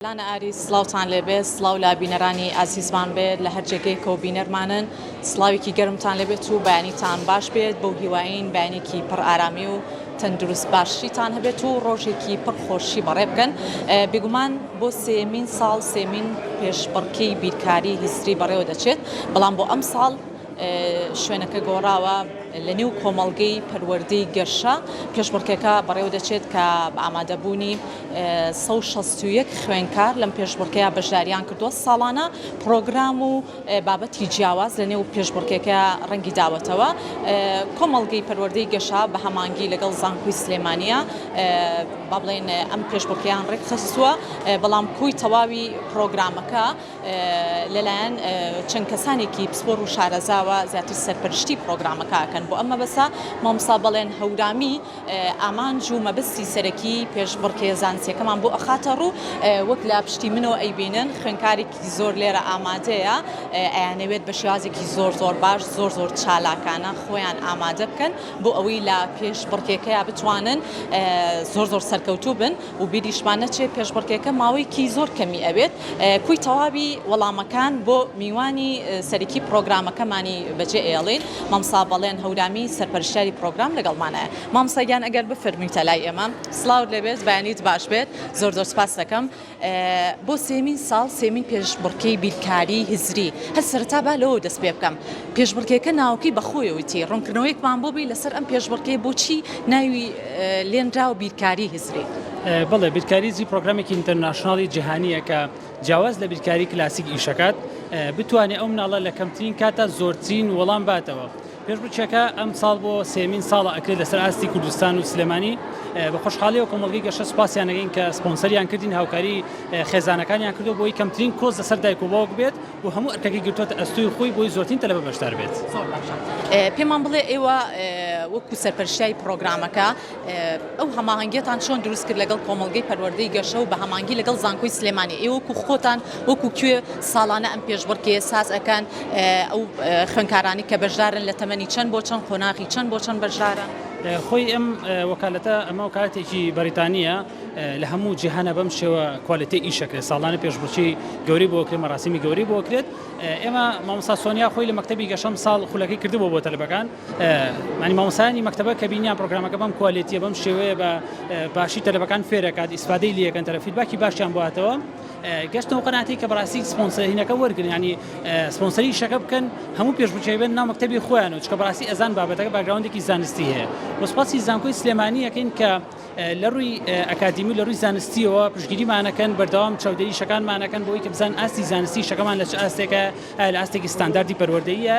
لانا ئاری سڵاوتان لێبێت سڵاو لا بینەرانی ئازیزمان بێت لە هەر جێگەیەکە و بینەرمانن سڵاوێکی گەرمتان لێبێت و بەیانیتان باش بێت بەو هیواین بەیانێکی پڕ ئارامی و تەندروست باشیتان هەبێت و ڕۆژێکی پڕ خۆشی بەڕێ بکەن بێگومان بۆ سێمین ساڵ سێمین پێشبڕکێی بیرکاری هیستری بەڕێوە دەچێت بەڵام بۆ ئەم ساڵ شوێنەکە گۆڕاوە لە نێو کۆمەڵگەی پەروەردەی گەشە پێشبڕکێکە بەڕێوە دەچێت کە بە ئامادەبوونی 161 خوێنکار لەم پێشبڕکەیە بەشداریان کردووە ساڵانە پرۆگرام و بابەتی جیاواز لە نێو پێشبڕکێکە ڕەنگی داوەتەوە کۆمەڵگەی پەروەردەی گەشە بە هەمانگی لەگەڵ زانکۆی سلێمانیە با بڵێن ئەم پێشبڕکەیان ڕێکخستووە بەڵام کوی تەواوی پرۆگرامەکە لەلایەن چەند کەسانێکی پسپۆر و شارەزاوە زیاتر سەرپەرشتی پرۆگرامەکە بۆ ئەمە بەسا مامۆستا بەڵێن هەورامی ئامانج و مەبەستی سەرەکی پێشبڕکێ زانستیەکەمان بۆ ئەخاتە ڕوو وەک لە پشتی منەوە ئەیبینن خوێنکارێکی زۆر لێرە ئامادەیە ئەیانەوێت بە شێوازێکی زۆر باش زۆر چالاکانە خۆیان ئامادە بکەن بۆ ئەوەی لە پێشبڕکێکەیە بتوانن زۆر سەرکەوتوو بن و بیریشمان نەچێت پێشبڕکێکە ماوەیەکی زۆر کەمی ئەوێت کوی تەواوی وەڵامەکان بۆ میوانی سەرەکی پرۆگرامەکەمانی بەجێ ئێڵین مامۆستا بەڵێن هەورامی سەرپەرشتیاری پرۆگرام لەگەڵمانەیە مامۆستاگیان ئەگەر بفەرموویتە لای ئێمە سڵاو لەبێت بەیانیت باش بێت زۆر سپاس دەکەم بۆ سێمین ساڵ سێمین پێشبڕکێی بیرکاری هزری هەر سەرەتا با لەوە دەست پێ بکەم پێشبڕکێکە ناوکی بەخۆیەوەیتی ڕوونکردنەوەیەکمان بۆ بی لەسەر ئەم پێشبڕکێ بۆچی ناوی لێنرا و بیرکاری هزری بەڵێ بیرکاریزی پرۆگرامێکی ئینتەرناشناڵی جیهانیە کە جیاواز لە بیرکاری کلاسیک ئیشەکات بتوانێت ئەو مناڵە لە کەمترین کاتە زۆرترین وەڵام باتەوە پێشبڕکێکە ئەم ساڵ بۆ سێمین ساڵە ئەکرێت لەسەر ئاستی کوردستان و سلێمانی بە خۆشحاڵی و کۆمەڵگەی گەشە سوپاسیان دەگەین کە سپۆنسەریان کردین هاوکاری خێزانەکانیان کردو بۆی کەمترین کۆز لەسەر دایک و باوک بێت و هەموو ئەرکەکەی گرتووەتە ئەستوی خۆی بۆی زۆرترین تەلەبە بەشدار بێت پێمان بڵێ ئێوە وەکو سەرپەرشتیای پرۆگرامەکە ئەو هەماهەنگیەتان چۆن دروست کرد لەگەڵ کۆمەڵگەی پەروەردەی گەشە و بە هەماهەنگی لەگەڵ زانکۆی سلێمانی ئێوە وەکو خۆتان وەکو کوێ ساڵانە ئەم پێشبڕکێ ساز ئەکەن ئەو خوێنکارانی کە بەشدارن لە تەمەنی چەند بۆ چەند قۆناغی چەند بۆ چەند بەشدارن خۆی ئەم وەکالەتە ئەمە وەکالەتێکی بەریتانیە لە هەموو جیهانە بەم شێوە کوالیتی ئیشەکرێت ساڵانە پێشبڕکێی گەوری بۆکرێت مەراسیمی گەوری بۆکرێت ئێمە مامۆستا سۆنیا خۆی لە مەکتەبی گەشەم ساڵ خولەکەی کردبوو بۆ تەلەبەکان معنی مامۆستایانی مەکتەبە کە بینیان پرۆگرامەکە بەم کوالیتیە بەم شێوەیە بە باشی تەلەبەکان فێرەکات ئیسفادەی لێەکەن تەرە فیدباکی باشیان بۆهاتەوە گەشتەوە قەناعەتی کە بەڕاستی سپۆنسەرینەکە وەرگن ینی سپۆنسەری شەکە بکەن هەموو پێشبڕکێی بن ناو مەکتەبی خۆیان و چکە بەڕاستی ئەزان بابەتەکە باگراوندێکی زانستی هەیە وەسپاسی زانکۆی سلێمانی یەکەین کە لە ڕووی ئەکادمی و لە ڕووی زانستیەوە پشتگیریمانەکەن بەردەوام چاودێری شەکانمانەکەن بۆی کە بزان ئاستی زانستی شەکەمان لە چ ئاستێکە لە ئاستێکی ستانداردی پەروەردەییە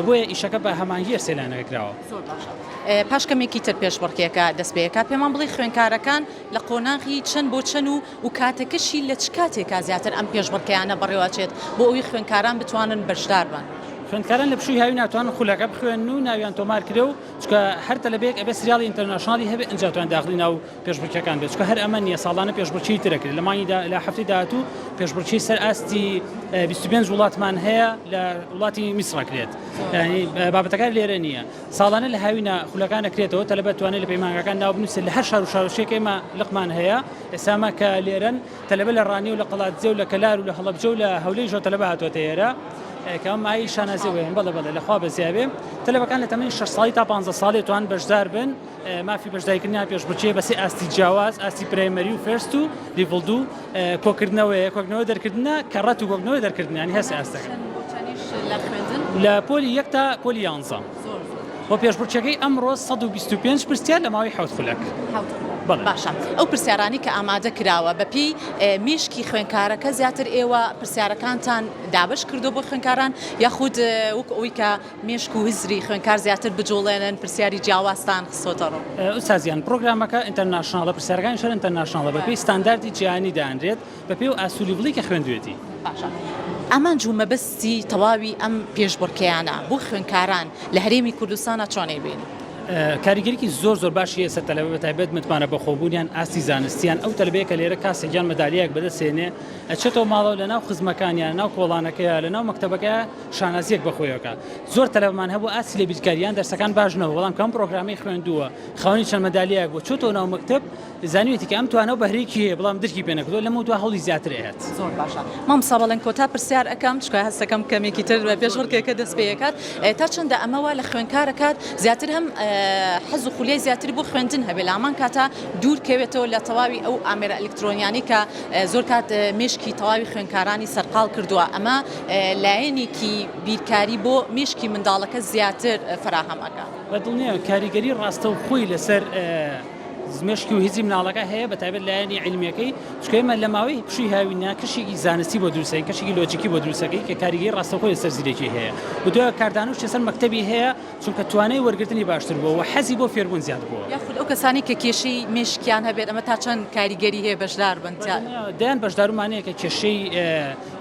بۆیە ئیشەکە بە هەمانگی سێلانەکراوە پاشکەمێکی تر پێشبڕکێکە دەست پێەکە پێمان بڵێ خوێنکارەکان لە قۆناغی چەند بۆ چەند و کاتەکەشی لە چ کاتێکا زیاتر ئەم پێشبڕکەیانە بەڕێواچێت بۆ ئەوی خوێنکاران بتوانن بەشدار بن خوێندکاران لە پشووی هاوی ناتوانن خولەکە بخوێن و ناویان تۆمار کرێ و چکە هەر تەلەبەیەک ئەبێ سریاڵی ئینتەرناشناڵی هەبێ ئەنجاتوان داخلی ناو پێشبڕکێکەکان بێت چکە هەر ئەمە نییە ساڵانە پێشبڕکێی ترەکرێت لە مانگی لە هەفتەی داهاتوو پێشبڕکێی سەر ئاستی 25 وڵاتمان هەیە لە وڵاتی میسڕەکرێت بابەتەکان لێرە نییە ساڵانە لە هاوینە خولەکان ئەکرێتەوە تەلەبەت توانێت لە پەیمانگەکان ناو بنووسێت لە هەر شار و شارۆچێک ئێمە لقمان هەیە ئێسامە کە لێرەن تەلەبە لە ڕانی و لە قەڵاتجێ و لە کەلار و لە هەڵەبجە و لە هەولێر ژۆ تەلەبە هاتوۆتە ئێرە کەم مای شانازیوێن بەڵێ لەخوا بەزیابێ تەلەبەکان لە تەمەنی 6 ساڵی تا 15 ساڵی توان بەشدار بن مافی بەشداریکردنیان پێشبڕکێ بەسێ ئاستی جیاواز ئاستی پرایمەری و فێرست و لیڤڵ 2 کۆکردنەوە دەرکردنە کە ڕەت و کۆکنەوە دەرکردنیانی هەست ئاستەکە لە پۆلی 1 تا پۆلی 11 بۆ پێشبڕکێکەکەی ئەمڕۆ 125 پرسیار لە ماوەی حوت خولەک باشە ئەو پرسیارانی کە ئامادە کراوە بەپی میشکی خوێنکارەکە زیاتر ئێوە پرسیارەکانتان دابش کردو بۆ خوێنکاران یاخود وەک ئەوی کە مێشک و هزری خوێنکار زیاتر بجوڵێنن پرسیاری جیاوازتان خستۆتەڕۆ ئوستازیان پرۆگرامەکە ئینتەرناشناڵە پرسیارەکانی شەر ئینتەرناشناڵە بەپی ستانداردی جیهانی دانرێت بەپێی و ئاسوولی بڵی کە خوێندوێتی ئەمان جوو مەبەستی تەواوی ئەم پێشبڕکەیانە بۆ خوێنکاران لە هەرێمی کوردستانە چۆنەی بین کاریگەریکی زۆر باشی ئێستا تەلەبە بەتایبەت متمانە بە خۆبوونیان ئاستی زانستیان ئەو تەلەبەیە کە لێرە کاسێکیان مەدالیەک بەدەستێنێ ئەچێتەوە ماڵەوە لە ناو خزمەکانیان ناو کۆڵانەکەیە لە ناو مەکتەبەکە شانازیەک بەخۆیەکە زۆر تەلەبەمان هەبوو ئاسی لە بیرکاریان دەرسەکان باشنەوە بەڵام کەم پرۆگرامی خوێندووە خاوەنی چەند مەدالیەک بۆ چۆتەوە ناو مەکتەب زانیوێتی کە ئەم توانە بەهرەیەکی هەیە بەڵام درکی پێ نەکردووە لەمە دو هەوڵی زیاتر هەیە زۆر باشە مامۆستا بەڵێن کۆتا پرسیار ئەەکەم چکە هەستەکەم کەمێکی تر بە پێشبڕکێکە دەست پێیەکات تا چەندە ئەمەوە لە خوێندکارەکات زیاتر هەم حەز و خولیای زیاتری بۆ خوێندن هەبێ لە هەمان کاتە دوور کەوێتەوە لە تەواوی ئەو ئامێرە ئەلکترۆنیانی کە زۆر کات مێشکی تەواوی خوێندکارانی سەرقاڵ کردووە ئەمە لایەنێکی بیرکاری بۆ مێشکی منداڵەکە زیاتر فراهەمەکە بەدڵنیە کاریگەری ڕاستە و خۆی لەسەر زمێشکی و هیزی مناڵەکە هەیە بەتایبەت لایەنی علمیەکەی چکەمە لە ماوەی پشووی هاوینە کەشێکی زانستی بۆ دروستەکەی کەشێکی لۆجیکی بۆ دروستەکەی کە کاریگەری ڕاستەخۆی لەسەر زیرێکی هەیە و دوای کاردانوش لەسەر مەکتەبی هەیە چونکە توانای وەرگرتنی باشتر بووە و حەزی بۆ فێربوون زیاد بووە یاخود ئەو کەسانی کە کێشەی مێشکیان هەبێت ئەمە تا چەند کاریگەری هەیە بەشدار بن دەیان بەشدارومانەیە کە کێشەی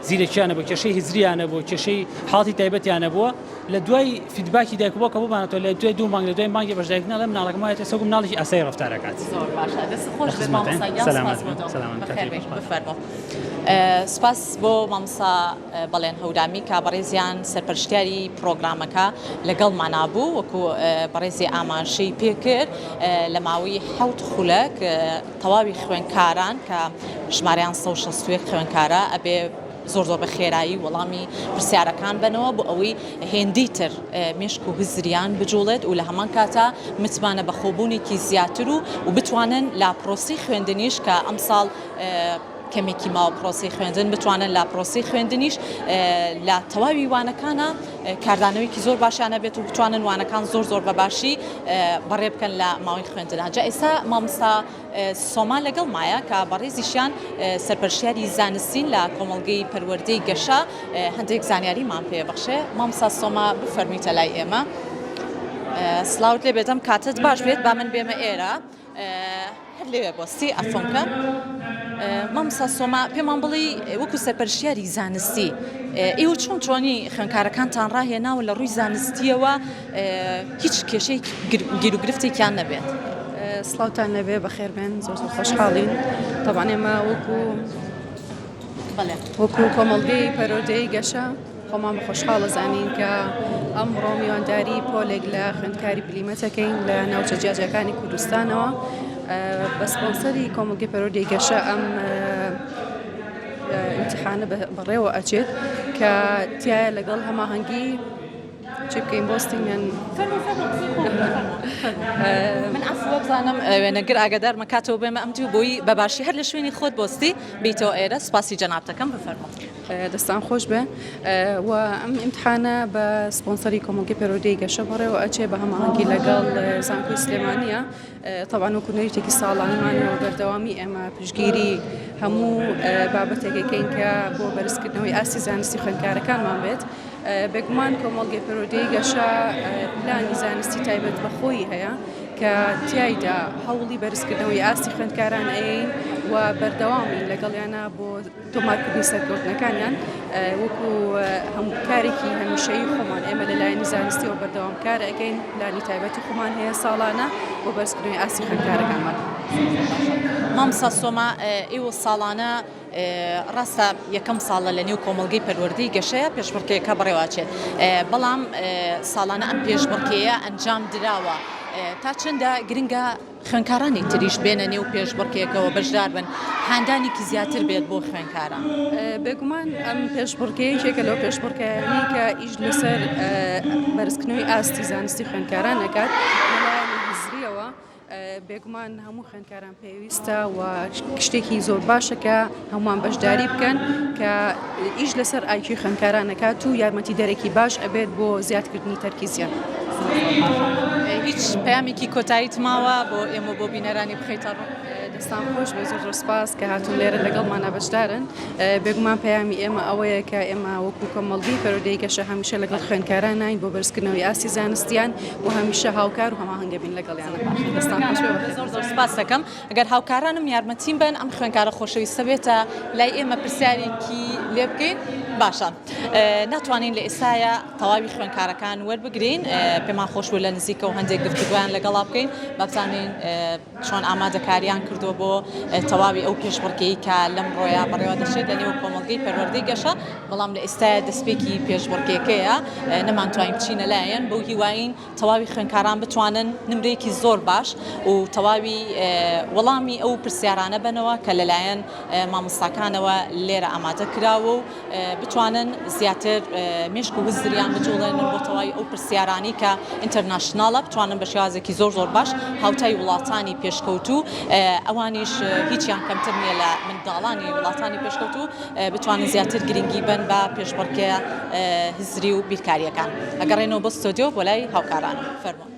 زیرەکیانە بۆ کێشەی هزریانە بۆ کێشەی حاڵی تایبەتیانە بووە لە دوای فیدباکی دایکبووە کە بمانەوە لە دوای 2 مانگ لە دوای مانگی بەشداریکردن لە مناڵەکەمایە سەگوم مناڵێکی ئاسایی ڕەفتارەکات زۆر باشە دەست خۆش بێت مامۆستا سپاس بۆ مامۆستا بەڵێن هەورامی کە بەڕێزیان سەرپەرشتیاری پرۆگرامەکە لەگەڵمان بوو وەکو بەڕێزی ئاماژەی پێکرد لە ماوەی 7 خولەک تەواوی خوێندکاران کە ژمارەیان 160 خوێندکارە ئەبێ زۆر بە خێرایی وەڵامی پرسیارەکان بنەوە بۆ ئەوەی هێندی تر مێشک و هزریان بجوڵێت و لە هەمان کاتە متمانە بە خۆبوونێکی زیاتر و بتوانن لا پرۆسی خوێندنیش کە ئەم ساڵ کەمێکی ماوە پرۆسی خوێندن بتوانن لا پرۆسی خوێندنیش لە تەواوی وانەکانە کاردانەوەیکی زۆر باشیانە بێت و بتوانن وانەکان زۆر بە باشی بەڕێ بکەن لە ماوەی خوێندنە جا ئێستا مامۆستا سۆما لەگەڵ مایە کە بەڕێزیشیان سەرپەرشتیاری زانستین لە کۆمەڵگەی پەروەردەی گەشە هەندێک زانیاریمان پێبەخشێ مامۆستا سۆما بفەرمیتە لای ئێمە سلااوت لێ بێتم کاتت باش بێت با من بێمە ئێرە هەر لێوێ بۆستی ئەفۆنکە مامۆستا سۆما پێمان بڵی وەکو سەرپەرشتیاری زانستی ئێوە چۆنی خوێندکارەکانتان ڕاهێناوە لە ڕووی زانستیەوە هیچ کێشەی گیر و گرفتێکیان نەبێت سڵاوتان نەبێ بەخێر بێن زۆر خۆشحاڵین طبعاً ئێمە وەکو کۆمەڵگەی پەروەردەی گەشە خۆمان بە خۆشحاڵە زانین کە ئەمڕۆ میوانداری پۆلێک لە خوێندکاری بلیمەتەکەین لە ناوچە جیاجەکانی کوردستانەوە بە سپۆنسەری کۆمەڵگەی پەروەردەی گەشە ئەم ئیمتیحانە بەڕێوە ئەچێت کە تایە لەگەڵ هەماهەنگی چی بکەین بۆستینیان من ئەفوە بزانم وێنەگر ئاگادار مەکاتەوە بێمە ئەمدی و بۆی بەباشی هەر لە شوێنی خۆت بۆستی بیتەوە ئێرە سپاسی جەنابتەکەم بفەرمە دەستان خۆش بێ و ئەم ئیمتحانە بە سپۆنسەری کۆمەڵگەی پەروەردەی گەشە بەڕێوە ئەچێ بە هەماهەنگی لەگەڵ زانکۆی سلێمانیە طبعاً وەکو نەریتێکی ساڵانیمانەوە بەردەوامی ئێمە پشتگیری هەموو بابەتێکەکەین کە بۆ بەرزکردنەوەی ئاستی زانستی خوێندکارەکانمان بێت بێگومان کۆمەڵگەی پەروەردەی گەشە پلانی زانستی تایبەت بەخۆی هەیە کە تایدا هەوڵی بەرزکردنەوەی ئاستی خوێندکاران ئەین و بەردەوامی لەگەڵیانە بۆ تۆمارکردنی سەرکەوتنەکانیان وەکو کارێکی هەمیشەیی خۆمان ئێمە لەلایەنی زانستیەوە بەردەوام کار ئەەکەین پلانی تایبەتی خۆمان هەیە ساڵانە بۆ بەرزکردنەوەی ئاستی خوێندکارەکانمان مامۆستا سۆما ئێوە ساڵانە ڕاستە یەکەم ساڵە لە نێو کۆمەڵگەی پەروەردەی گەشەیە پێشبڕکێکەکە بڕێواچێت بەڵام ساڵانە ئەم پێشبڕکێیە ئەنجام دراوە تا چەندە گرنگە خوێندکارانی تریش بێنە نێو پێشبڕکێکەوە بەشدار بن هاندانێکی زیاتر بێت بۆ خوێندکاران بێگومان ئەم پێشبڕکەیەکێکە لەو پێشبڕکەیانی کە ئیش لەسەر بەرزکردنەوەی ئاستی زانستی خوێندکاران ئەکات لەلایەنی هزریەوە بێگومان هەموو خوێندکاران پێویستە و شتێکی زۆر باشە کە هەمووان بەشداری بکەن کە ئیش لەسەر ئایکی خوێندکارانەکات و یارمەتی دەرێکی باش ئەبێت بۆ زیادکردنی تەرکیزیان هیچ پەیامێکی کۆتاییت ماوە بۆ ئێمە بۆ بینەرانی بخەیتە ڕوو دەستان خۆش بە زۆر سپاس کە هاتوون لێرە لەگەڵمانە بەشدارن بێگومان پەیامی ئێمە ئەوەیە کە ئێمە وەکو کۆمەڵگەی پەروەردەی گەشە هەمیشە لەگەڵ خوێندکاران نین بۆ بەرزکردنەوەی ئاستی زانستیان و هەمیشە هاوکار و هەماهەنگە بین لەگەڵیانە دەستان خۆش زۆر سپاس دەکەم ئەگەر هاوکارانم یارمەتیم بن ئەم خوێندکارە خۆشەویستە بێتە لای ئێمە پرسیارێکی لێ بکەین باشە ناتوانین لە ئێستاە تەواوی خوێندکارەکان وەربگرین پێمان خۆش بوو لە نزیکە و هەندێک گفتگویان لەگەڵا بکەین بابزانین چۆن ئامادەکاریان کردو بۆ تەواوی ئەو پێشبڕکێی کە لەم ڕۆیە بەڕێوە دەچێت لە نێو کۆمەڵگەی پەروەردەی گەشە بەڵام لە ئێستاە دەستپێکی پێشبڕکێکەیە نەمانتوانین بچینە لایەن بەو هیوایین تەواوی خوێندکاران بتوانن نمرێکی زۆر باش و تەواوی وەڵامی ئەو پرسیارانە بنەوە کە لەلایەن مامۆستاکانەوە لێرە ئامادە کراوە و بتوانن زیاتر مێشک و وزریان بجوڵێنن بۆ تەواوی ئەو پرسیارانی کە ئینتەرناشناڵە بتوانن بە شێوازێکی زۆر باش هاوتای وڵاتانی پێشکەوتوو ئەوانیش هیچیان کەمتر نییە لە منداڵانی وڵاتانی پێشکەوتوو بتوانن زیاتر گرنگی بن بە پێشبڕکێ هزری و بیرکاریەکان ئەگەڕێنەوە بۆ ستۆدیۆ بۆ لای هاوکاران فەرموون.